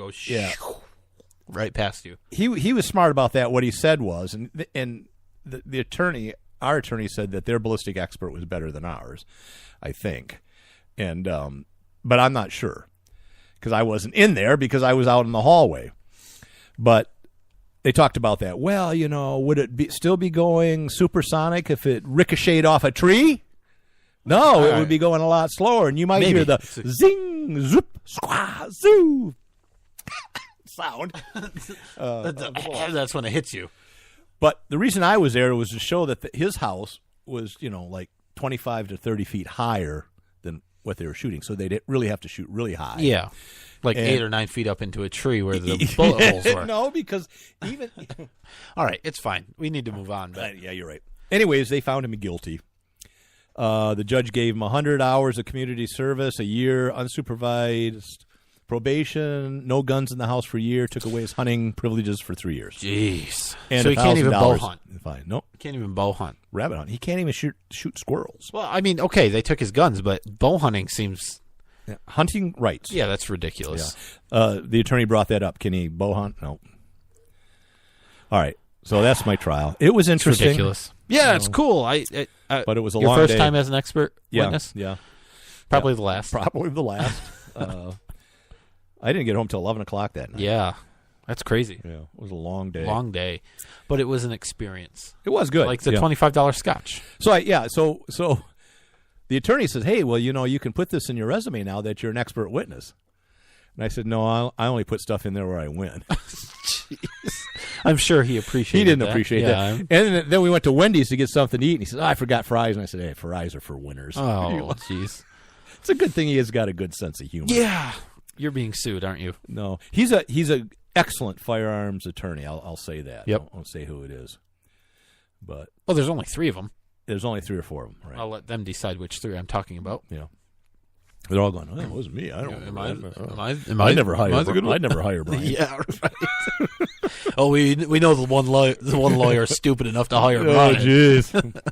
goes right past you. He was smart about that. What he said was, and the attorney, our attorney, said that their ballistic expert was better than ours, I think, and but I'm not sure because I wasn't in there because I was out in the hallway, but. They talked about that. Well, would it still be going supersonic if it ricocheted off a tree? No, it would be going a lot slower, and you might hear the zing, zoop, squah, zoo sound. That's when it hits you. But the reason I was there was to show that his house was, like 25 to 30 feet higher than what they were shooting, so they'd really have to shoot really high. Yeah. Like 8 or 9 feet up into a tree where the bullet holes were. No, because even... All right, it's fine. We need to move on. But... yeah, you're right. Anyways, they found him guilty. The judge gave him 100 hours of community service, a year unsupervised probation, no guns in the house for a year, took away his hunting privileges for 3 years. Jeez. And so he can't even bow hunt. Fine. Nope. He can't even bow hunt. Rabbit hunt. He can't even shoot squirrels. Well, I mean, okay, they took his guns, but bow hunting seems... Yeah. Hunting rights. Yeah, that's ridiculous. Yeah. The attorney brought that up. Can he bow hunt? No. All right. So that's my trial. It was interesting. It's ridiculous. Yeah, it's cool. But it was a your long first day. time as an expert witness? Yeah. Probably the last. Probably the last. I didn't get home till 11 o'clock that night. Yeah. That's crazy. Yeah, it was a long day. Long day. But it was an experience. It was good. Like the $25 scotch. So the attorney says, hey, well, you can put this in your resume now that you're an expert witness. And I said, no, I only put stuff in there where I win. I'm sure he appreciated that. He didn't appreciate that. And then we went to Wendy's to get something to eat, and he said, I forgot fries. And I said, hey, fries are for winners. Oh, jeez. It's a good thing he has got a good sense of humor. Yeah. You're being sued, aren't you? No. He's a excellent firearms attorney. I'll say that. Yep. I won't say who it is. But well, there's only 3 of them. There's only 3 or 4 of them. Right. I'll let them decide which 3 I'm talking about. Yeah. They're all going, it wasn't me. I don't know. I never hire Brian. Yeah, right. Oh, we know the one lawyer is stupid enough to hire Brian. Oh, jeez.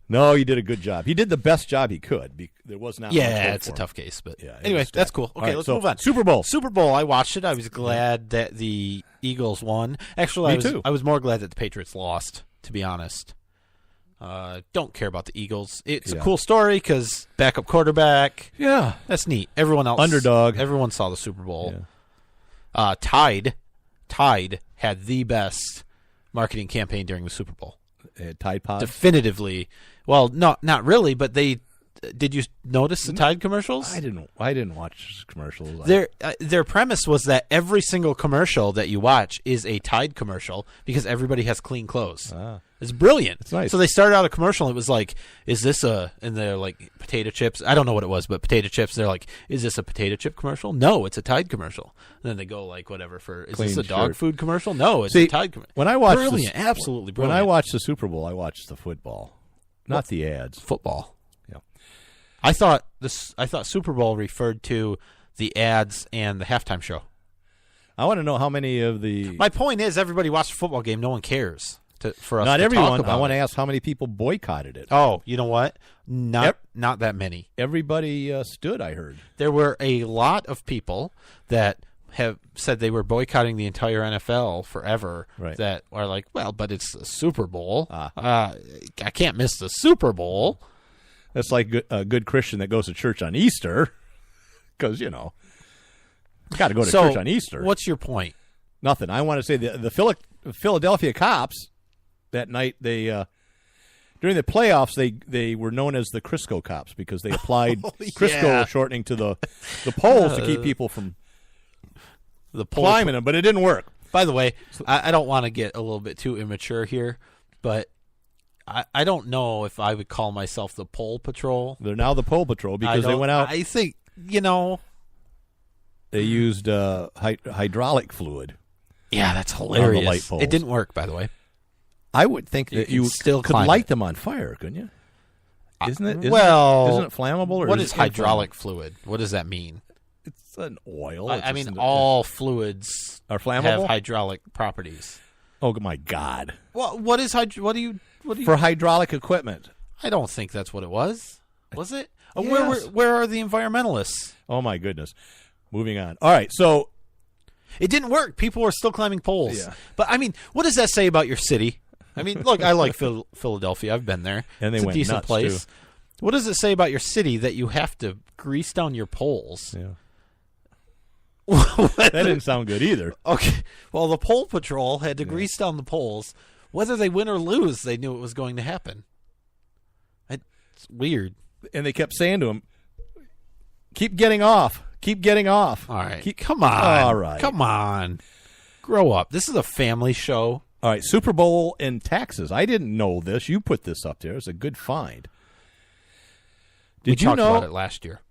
No, he did a good job. He did the best job he could. There was not. Yeah, it's a tough case, but anyway, that's cool. Okay, let's move on. Super Bowl. Super Bowl. I watched it. I was glad that the Eagles won. Actually, Me too. I was more glad that the Patriots lost. To be honest, don't care about the Eagles. It's a cool story because backup quarterback. Yeah, that's neat. Everyone else underdog. Everyone saw the Super Bowl. Yeah. Tide had the best marketing campaign during the Super Bowl. Tide Pod? Definitively. Well, not really, but they did you notice the Tide commercials? I didn't watch commercials. Their premise was that every single commercial that you watch is a Tide commercial because everybody has clean clothes. It's brilliant. It's nice. So they started out a commercial and it was like, is this and they're like potato chips. I don't know what it was, but potato chips. They're like, is this a potato chip commercial? No, it's a Tide commercial. And then they go like, whatever is this a dog food commercial? No, it's a Tide commercial. When I watched absolutely brilliant. When I watched the Super Bowl, I watched the football, not the ads. Football. I thought Super Bowl referred to the ads and the halftime show. I want to know how many of the. My point is, everybody watched a football game. No one cares for us. Not to everyone. Talk about I want to ask how many people boycotted it. Oh, you know what? Not that many. Everybody stood. I heard there were a lot of people that have said they were boycotting the entire NFL forever. Right. That are like, well, but it's the Super Bowl. I can't miss the Super Bowl. That's like a good Christian that goes to church on Easter, because got to go to church on Easter. What's your point? Nothing. I want to say the Philadelphia cops that night during the playoffs they were known as the Crisco cops because they applied Crisco shortening to the poles to keep people from climbing them, but it didn't work. By the way, I don't want to get a little bit too immature here, but. I don't know if I would call myself the Pole Patrol. They're now the Pole Patrol because they went out. I think, they used hydraulic fluid. Yeah, that's hilarious. On the light poles. It didn't work, by the way. I would think that you still could light them on fire, couldn't you? Isn't it flammable? Or what is hydraulic fluid? What does that mean? It's an oil. I mean, all fluids are flammable. Have hydraulic properties. Oh my God! Well, what is What do you for hydraulic equipment? I don't think that's what it was. Was it? Yes. Where are the environmentalists? Oh my goodness! Moving on. All right, so It didn't work. People were still climbing poles. Yeah. But, I mean, what does that say about your city? I mean, look, I like Philadelphia. I've been there. And they it's a went decent nuts, place. too. What does it say about your city that you have to grease down your poles? Yeah. That didn't sound good either. Okay. Well, the pole patrol had to grease down the poles. Whether they win or lose, they knew it was going to happen. It's weird. And they kept saying to him, keep getting off. Keep getting off. All right. Come on. All right. Come on. Grow up. This is a family show. All right. Super Bowl and taxes. I didn't know this. You put this up there. It's a good find. Did you know? We talked about it last year.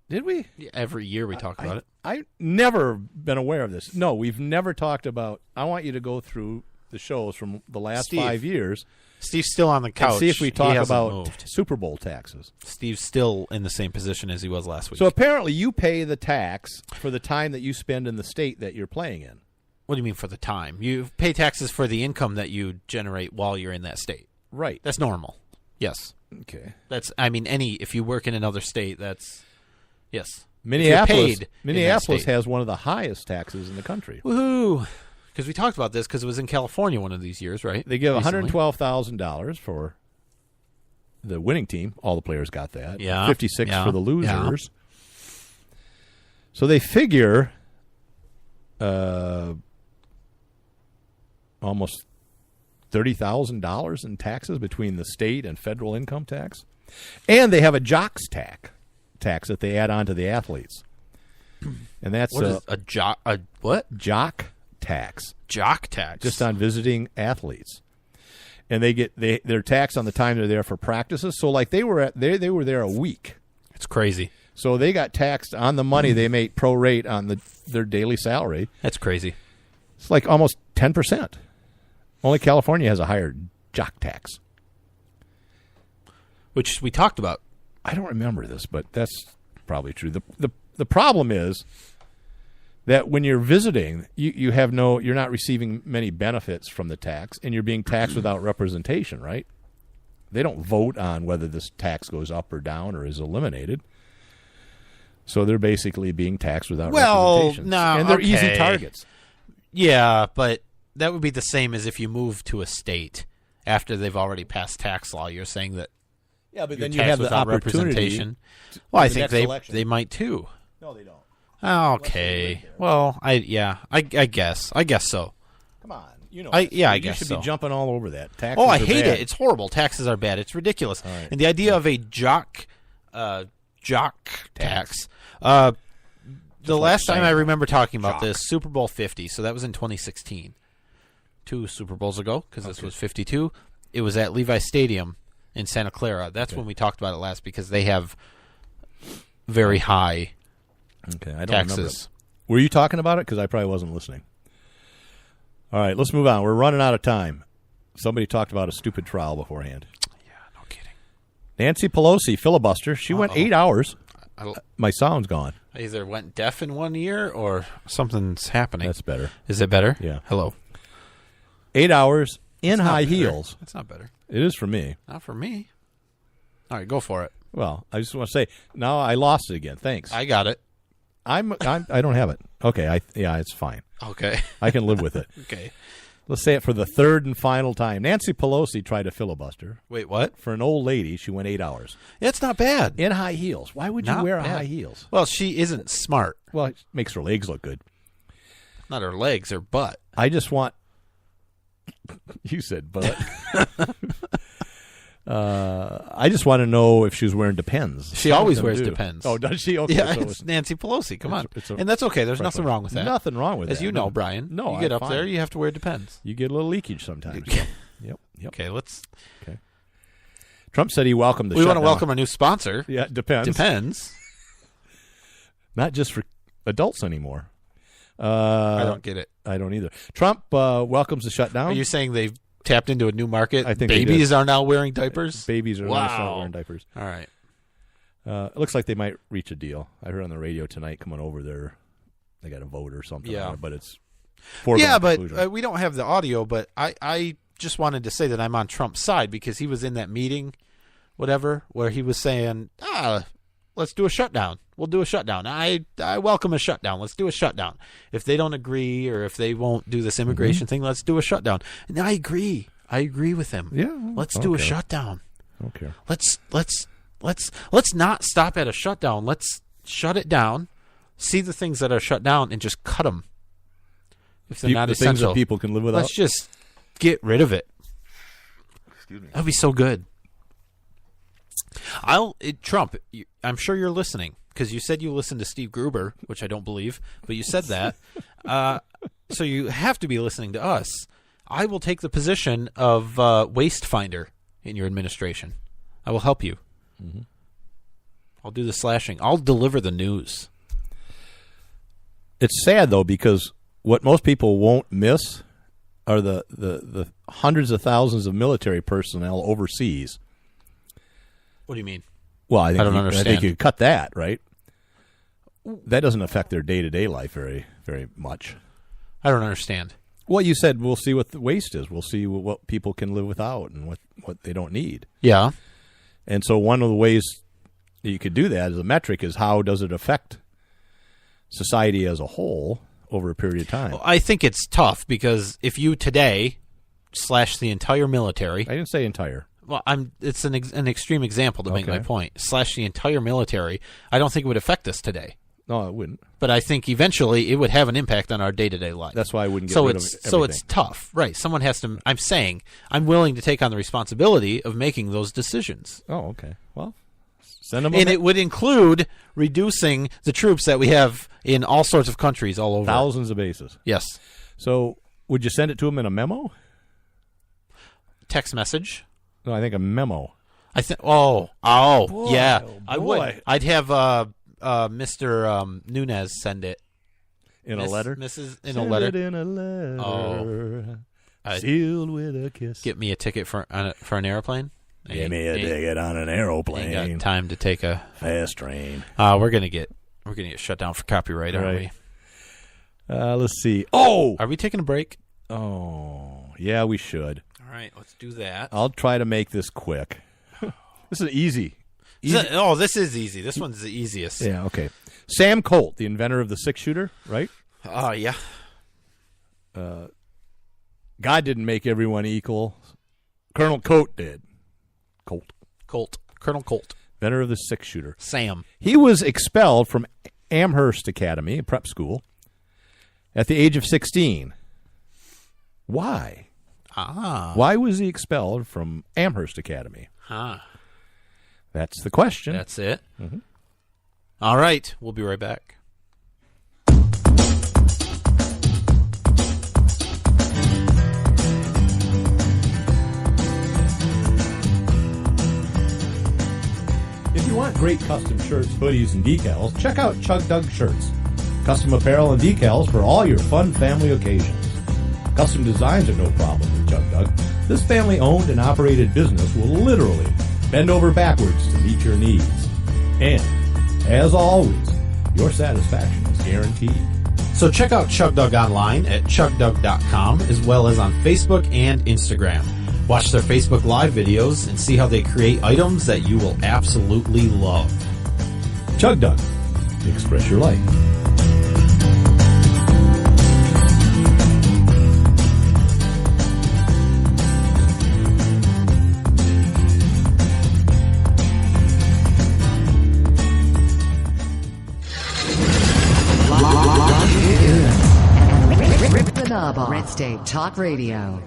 Did we? Yeah, every year we talk about it. I've never been aware of this. No, we've never talked about. I want you to go through the shows from the last 5 years. Steve's still on the couch. And see if we talk about moved. Super Bowl taxes. Steve's still in the same position as he was last week. So apparently you pay the tax for the time that you spend in the state that you're playing in. What do you mean for the time? You pay taxes for the income that you generate while you're in that state. Right. That's normal. Yes. Okay. That's. I mean, if you work in another state, that's yes. Minneapolis has one of the highest taxes in the country. Woohoo! Because we talked about this because it was in California one of these years, right? They give $112,000 for the winning team. All the players got that. Yeah. $56,000 for the losers. Yeah. So they figure almost $30,000 in taxes between the state and federal income tax. And they have a jocks tax that they add on to the athletes. And that's what is a jock? A what? Jock tax. Jock tax. Just on visiting athletes. And they're taxed on the time they're there for practices. So like they were there a week. It's crazy. So they got taxed on the money they made prorate on their daily salary. That's crazy. It's like almost 10%. Only California has a higher jock tax. Which we talked about. I don't remember this, but that's probably true. The problem is that when you're visiting, you're not receiving many benefits from the tax, and you're being taxed without representation, right? They don't vote on whether this tax goes up or down or is eliminated. So they're basically being taxed without representation. And they're easy targets. Yeah, but that would be the same as if you move to a state after they've already passed tax law. You're saying that. Yeah, but then you have the opportunity. Well, I think they might too. No, they don't. Okay. Well, I guess so. Come on, you know. I guess you should be jumping all over that. Taxes I hate it. It's horrible. Taxes are bad. It's ridiculous. Right. And the idea of a jock tax. The last time I remember talking about this, Super Bowl 50. So that was in 2016, 2 Super Bowls ago, because this was 52. It was at Levi Stadium in Santa Clara. That's when we talked about it last, because they have very high I don't taxes. Remember it. Were you talking about it? Because I probably wasn't listening. All right, let's move on. We're running out of time. Somebody talked about a stupid trial beforehand. Yeah, no kidding. Nancy Pelosi, filibuster. She went 8 hours. My sound's gone. I either went deaf in 1 year or something's happening. That's better. Is it better? Yeah. Hello. 8 hours in high heels. That's not better. It is for me. Not for me. All right, go for it. Well, I just want to say, now I lost it again. Thanks. I got it. I don't have it. Okay. It's fine. Okay. I can live with it. Okay. Let's say it for the third and final time. Nancy Pelosi tried to filibuster. Wait, what? For an old lady, she went 8 hours. It's not bad. In high heels. Why would you wear high heels? Well, she isn't smart. Well, it makes her legs look good. Not her legs, her butt. I just want... You said butt. I just want to know if she was wearing Depends. She always wears Depends. Oh, does she? Okay, yeah, so it's Nancy Pelosi. Come on. And that's okay. There's nothing wrong with that. Nothing wrong with that. As you know, Brian. No, you get up there, you have to wear Depends. You get a little leakage sometimes. Yep. Okay, let's... Okay. Trump said he welcomed the We shutdown. want to welcome a new sponsor. Yeah, Depends. Not just for adults anymore. I don't get it. I don't either. Trump welcomes the shutdown. Are you saying they've tapped into a new market? I think babies are now wearing diapers? Babies are now wearing diapers. All right. It looks like they might reach a deal. I heard on the radio tonight coming over there, they got a vote or something. Yeah. But it's but we don't have the audio, but I just wanted to say that I'm on Trump's side because he was in that meeting, whatever, where he was saying, let's let's do a shutdown. We'll do a shutdown. I welcome a shutdown. Let's do a shutdown. If they don't agree or if they won't do this immigration thing, let's do a shutdown. And I agree. I agree with him. Yeah. Let's do a shutdown. Okay. Let's not stop at a shutdown. Let's shut it down. See the things that are shut down and just cut them. If they're not essential, things that people can live without. Let's just get rid of it. Excuse me. That'd be so good. Trump, I'm sure you're listening because you said you listened to Steve Gruber, which I don't believe, but you said that. So you have to be listening to us. I will take the position of waste finder in your administration. I will help you. Mm-hmm. I'll do the slashing. I'll deliver the news. It's sad, though, because what most people won't miss are the hundreds of thousands of military personnel overseas. What do you mean? Well, I don't understand. I think you cut that, right? That doesn't affect their day-to-day life very, very much. I don't understand. Well, you said we'll see what the waste is. We'll see what people can live without and what they don't need. Yeah. And so one of the ways that you could do that as a metric is how does it affect society as a whole over a period of time? Well, I think it's tough because if you today slash the entire military. I didn't say entire. Well, it's an extreme example to make my point. Slash the entire military. I don't think it would affect us today. No, it wouldn't. But I think eventually it would have an impact on our day-to-day life. That's why I wouldn't get rid of everything. So it's tough. Right. Someone has to. I'm saying I'm willing to take on the responsibility of making those decisions. Oh, okay. Well, send them. And it would include reducing the troops that we have in all sorts of countries all over. Thousands of bases. Yes. So would you send it to them in a memo? Text message. No, I think a memo. I think. Oh, boy, yeah. Oh, I would. I'd have Mr. Nunez send it in a letter. In a letter. It in a letter. Sealed with a kiss. Get me a ticket for an airplane. Give me a ticket on an aeroplane. Ain't got time to take a fast train. We're gonna get shut down for copyright, aren't we? Let's see. Oh, are we taking a break? Oh, yeah, we should. All right, let's do that. I'll try to make this quick. This is easy. This is easy. This one's the easiest. Yeah, okay. Sam Colt, the inventor of the six-shooter, right? Yeah. God didn't make everyone equal. Colonel Colt did. Colonel Colt. Inventor of the six-shooter. Sam. He was expelled from Amherst Academy, a prep school, at the age of 16. Why? Why was he expelled from Amherst Academy? That's the question. That's it. Mm-hmm. All right. We'll be right back. If you want great custom shirts, hoodies, and decals, check out Chug Dug Shirts. Custom apparel and decals for all your fun family occasions. Custom designs are no problem with Chug Dug. This family-owned and operated business will literally bend over backwards to meet your needs. And, as always, your satisfaction is guaranteed. So check out Chug Dug online at chugdug.com as well as on Facebook and Instagram. Watch their Facebook Live videos and see how they create items that you will absolutely love. Chug Dug. Express your life. Red State Talk Radio.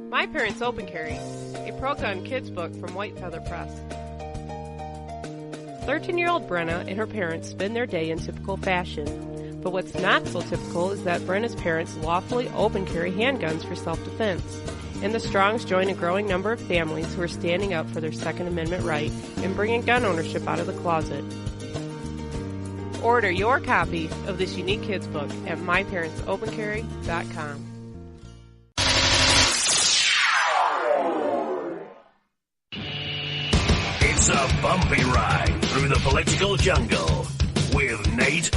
My Parents Open Carry, a pro-gun kids book from White Feather Press. 13-year-old Brenna and her parents spend their day in typical fashion. But what's not so typical is that Brenna's parents lawfully open carry handguns for self-defense. And the Strongs join a growing number of families who are standing up for their Second Amendment right and bringing gun ownership out of the closet. Order your copy of this unique kids book at myparentsopencarry.com. It's a bumpy ride through the political jungle with Nate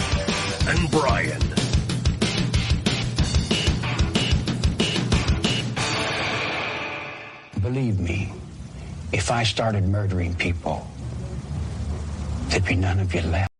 and Brian. Believe me, If I started murdering people, there'd be none of you left.